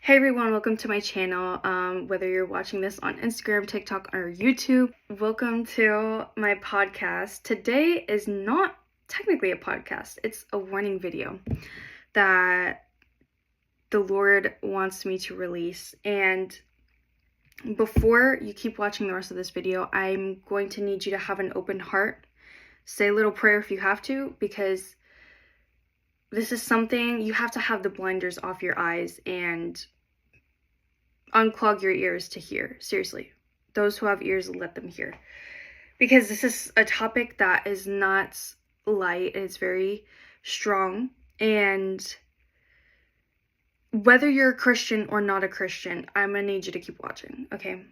Hey everyone, welcome to my channel. Whether you're watching this on Instagram, TikTok, or YouTube, welcome to my podcast. Today is not technically a podcast, it's a warning video that the Lord wants me to release. And before you keep watching the rest of this video, I'm going to need you to have an open heart. Say a little prayer if you have to, because this is something you have to have the blinders off your eyes and unclog your ears to hear. Seriously, those who have ears, let them hear, because this is a topic that is not light. It's very strong, and whether you're a Christian or not a Christian, I'm gonna need you to keep watching, okay?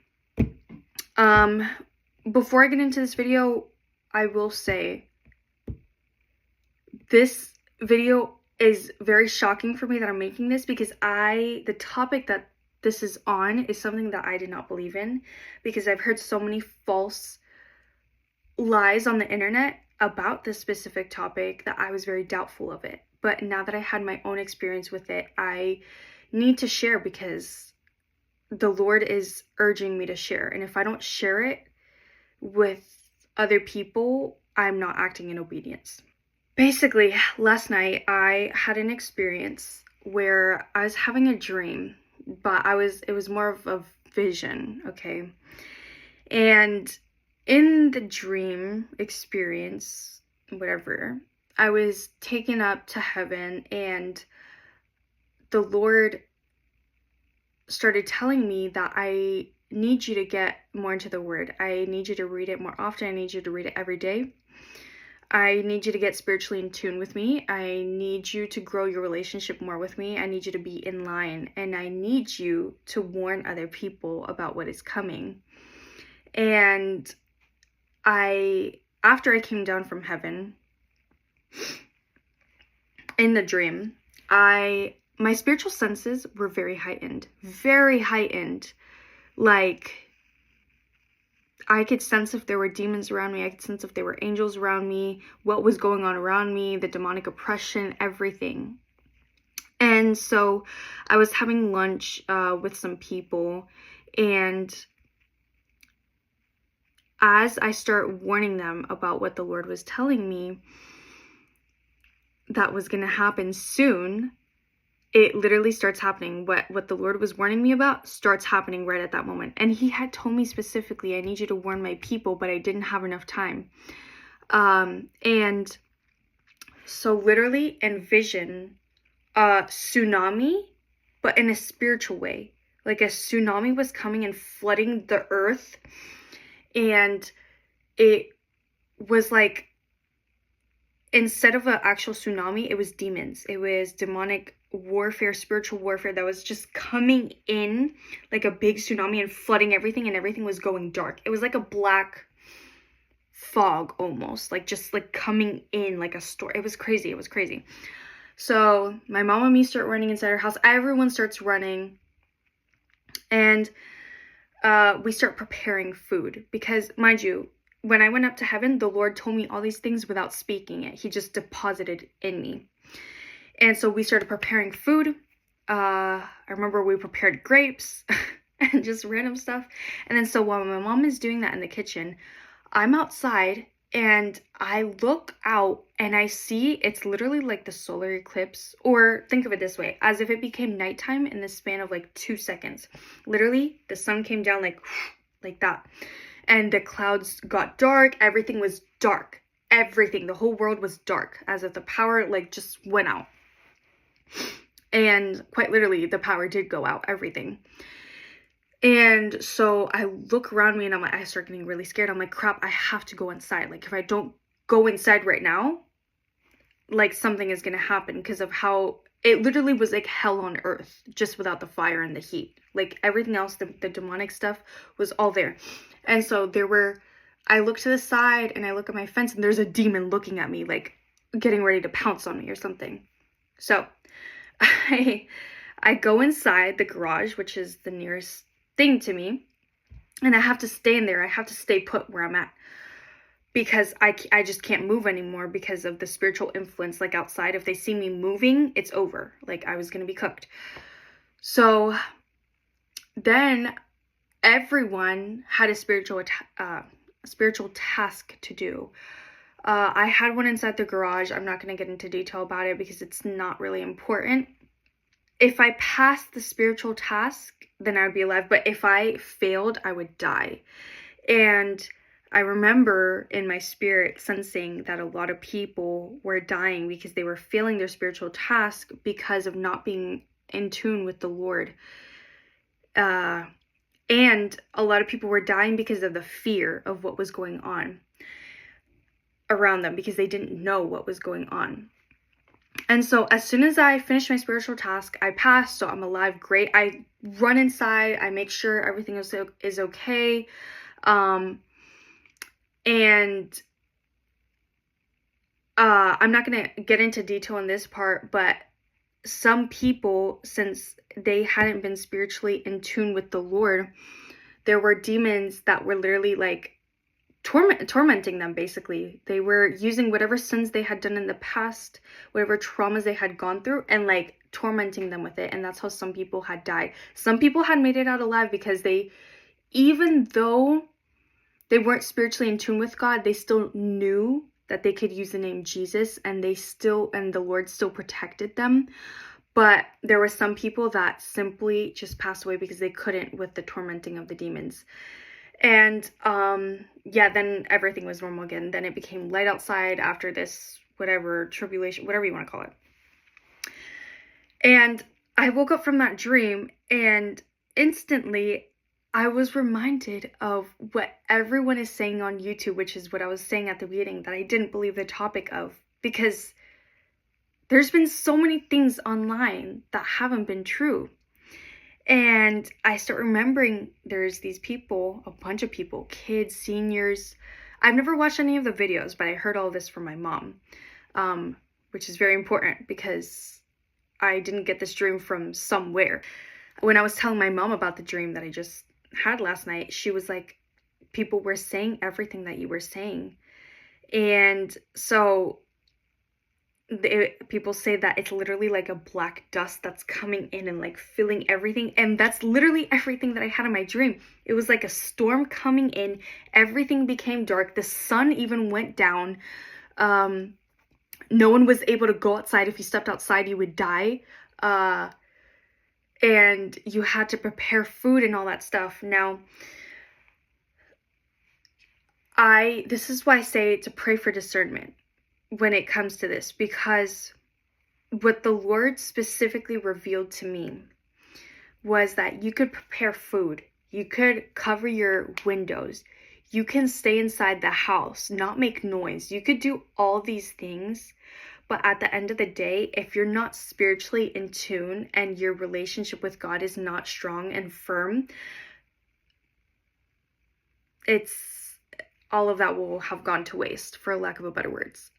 Before I get into this video, I will say this video is very shocking for me that I'm making this, because the topic that this is on is something that I did not believe in, because I've heard so many false lies on the internet about this specific topic that I was very doubtful of it. But now that I had my own experience with it, I need to share, because the Lord is urging me to share. And if I don't share it with other people, I'm not acting in obedience. Basically, last night I had an experience where I was having a dream, but it was more of a vision, okay? And in the dream experience, whatever, I was taken up to heaven, and the Lord started telling me that I need you to get more into the Word. I need you to read it more often. I need you to read it every day. I need you to get spiritually in tune with me. I need you to grow your relationship more with me. I need you to be in line, and I need you to warn other people about what is coming. And after I came down from heaven, in the dream, my spiritual senses were very heightened. Like, I could sense if there were demons around me. I could sense if there were angels around me, what was going on around me, the demonic oppression, everything. And so I was having lunch with some people, and as I start warning them about what the Lord was telling me that was going to happen soon, it literally starts happening. What the Lord was warning me about starts happening right at that moment. And he had told me specifically, I need you to warn my people, but I didn't have enough time. And so literally envision a tsunami, but in a spiritual way. Like a tsunami was coming and flooding the earth. And it was like, instead of an actual tsunami, it was demons. It was demonic warfare, spiritual warfare that was just coming in like a big tsunami and flooding everything, and everything was going dark. It was like a black fog almost, like just like coming in like a storm. It was crazy. So my mom and me start running inside our house. Everyone starts running, and we start preparing food, because, mind you, when I went up to heaven, the Lord told me all these things without speaking it. He just deposited in me. And so we started preparing food. I remember we prepared grapes and just random stuff. And then so while my mom is doing that in the kitchen, I'm outside, and I look out and I see it's literally like the solar eclipse, or think of it this way, as if it became nighttime in the span of like 2 seconds. Literally, the sun came down like that. And the clouds got dark. Everything was dark. Everything. The whole world was dark, as if the power like just went out. And quite literally, the power did go out. Everything. And so I look around me, and I start getting really scared. I'm like, crap, I have to go inside. Like, if I don't go inside right now, like, something is going to happen, because of how it literally was like hell on earth, just without the fire and the heat. Like, everything else, the demonic stuff was all there. And so I look to the side, and I look at my fence, and there's a demon looking at me, like getting ready to pounce on me or something. So I go inside the garage, which is the nearest thing to me, and I have to stay in there. I have to stay put where I'm at, because I just can't move anymore because of the spiritual influence. Like, outside, if they see me moving, it's over. Like, I was gonna be cooked. So then everyone had a spiritual task to do. I had one inside the garage. I'm not going to get into detail about it because it's not really important. If I passed the spiritual task, then I would be alive. But if I failed, I would die. And I remember in my spirit sensing that a lot of people were dying because they were failing their spiritual task because of not being in tune with the Lord. And a lot of people were dying because of the fear of what was going on around them, because they didn't know what was going on. And so as soon as I finished my spiritual task, I passed, so I'm alive. Great. I run inside, I make sure everything is okay. And I'm not going to get into detail in this part, but some people, since they hadn't been spiritually in tune with the Lord, there were demons that were literally like tormenting them. Basically, they were using whatever sins they had done in the past, whatever traumas they had gone through, and like tormenting them with it. And that's how some people had died. Some people had made it out alive because they, even though they weren't spiritually in tune with God, they still knew that they could use the name Jesus, and the Lord still protected them. But there were some people that simply just passed away because they couldn't with the tormenting of the demons. And then everything was normal again. Then it became light outside after this whatever tribulation, whatever you want to call it. And I woke up from that dream, and instantly I was reminded of what everyone is saying on YouTube, which is what I was saying at the beginning, that I didn't believe the topic of, because there's been so many things online that haven't been true. And I start remembering there's these people, a bunch of people, kids, seniors. I've never watched any of the videos, but I heard all this from my mom, which is very important because I didn't get this dream from somewhere. When I was telling my mom about the dream that I just had last night, she was like, people were saying everything that you were saying. And so people say that it's literally like a black dust that's coming in and like filling everything, and that's literally everything that I had in my dream. It was like a storm coming in, everything became dark, the sun even went down, no one was able to go outside. If you stepped outside, you would die, and you had to prepare food and all that stuff. Now, this is why I say to pray for discernment when it comes to this, because what the Lord specifically revealed to me was that you could prepare food, you could cover your windows, you can stay inside the house, not make noise, you could do all these things, but at the end of the day, if you're not spiritually in tune and your relationship with God is not strong and firm, all of that will have gone to waste, for lack of a better words.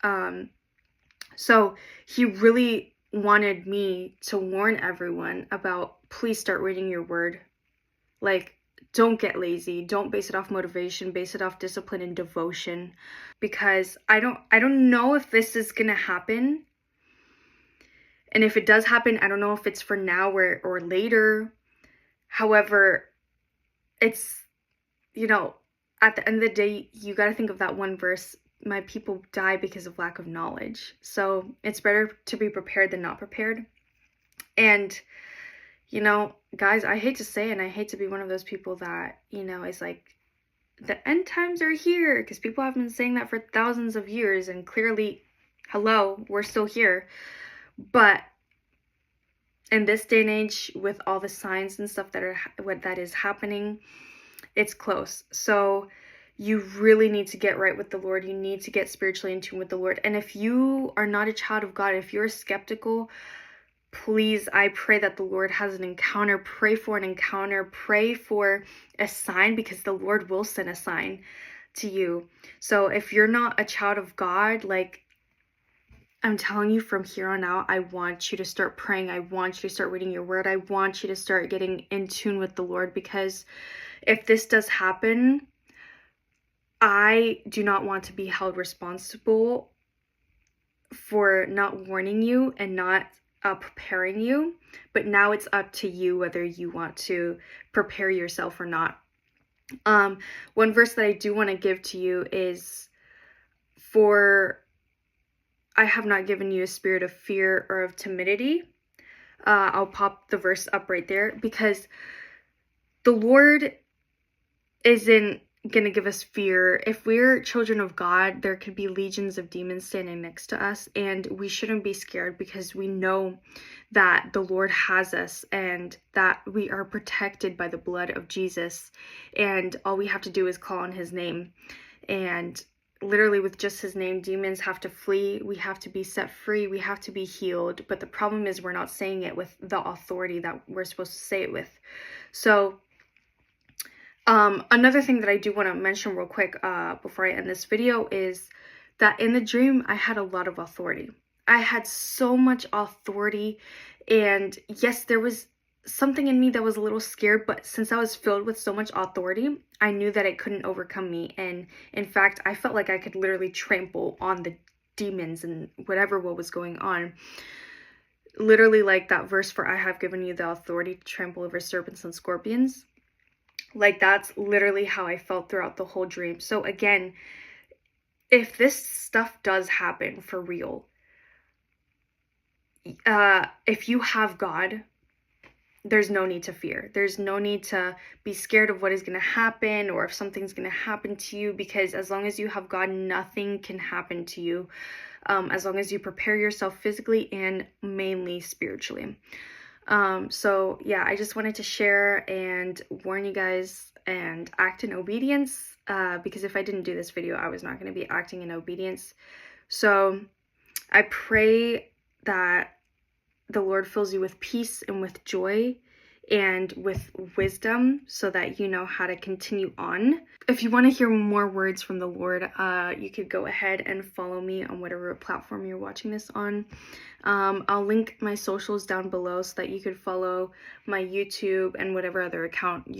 So he really wanted me to warn everyone about, please start reading your word. Like, don't get lazy. Don't base it off motivation. Base it off discipline and devotion. Because I don't know if this is gonna happen. And if it does happen, I don't know if it's for now or later. However, it's, at the end of the day, you got to think of that one verse, my people die because of lack of knowledge. So it's better to be prepared than not prepared. And, guys, I hate to say, and I hate to be one of those people that, is like, the end times are here, because people have been saying that for thousands of years, and clearly, hello, we're still here. But in this day and age, with all the signs and stuff that is happening, it's close. So you really need to get right with the Lord. You need to get spiritually in tune with the Lord. And if you are not a child of God, if you're skeptical, please, I pray that the Lord has an encounter. Pray for an encounter. Pray for a sign, because the Lord will send a sign to you. So if you're not a child of God, like, I'm telling you, from here on out, I want you to start praying. I want you to start reading your word. I want you to start getting in tune with the Lord, because if this does happen, I do not want to be held responsible for not warning you and not preparing you, but now it's up to you whether you want to prepare yourself or not. One verse that I do want to give to you is, for I have not given you a spirit of fear or of timidity. I'll pop the verse up right there, because the Lord isn't going to give us fear. If we're children of God, there could be legions of demons standing next to us, and we shouldn't be scared, because we know that the Lord has us and that we are protected by the blood of Jesus, and all we have to do is call on his name, and literally with just his name, demons have to flee. We have to be set free. We have to be healed. But the problem is we're not saying it with the authority that we're supposed to say it with. So another thing that I do want to mention real quick before I end this video is that in the dream, I had a lot of authority. I had so much authority, and yes, there was something in me that was a little scared, but since I was filled with so much authority, I knew that it couldn't overcome me. And in fact, I felt like I could literally trample on the demons and whatever what was going on. Literally like that verse, for I have given you the authority to trample over serpents and scorpions. Like, that's literally how I felt throughout the whole dream. So again, if this stuff does happen for real, if you have God, there's no need to fear. There's no need to be scared of what is going to happen or if something's going to happen to you, because as long as you have God, nothing can happen to you, as long as you prepare yourself physically and mainly spiritually. So yeah, I just wanted to share and warn you guys and act in obedience, because if I didn't do this video, I was not going to be acting in obedience. So I pray that the Lord fills you with peace and with joy and with wisdom, so that you know how to continue on. If you want to hear more words from the Lord, you could go ahead and follow me on whatever platform you're watching this on. I'll link my socials down below so that you could follow my YouTube and whatever other account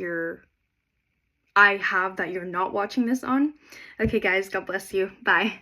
I have that you're not watching this on. Okay guys, God bless you. Bye.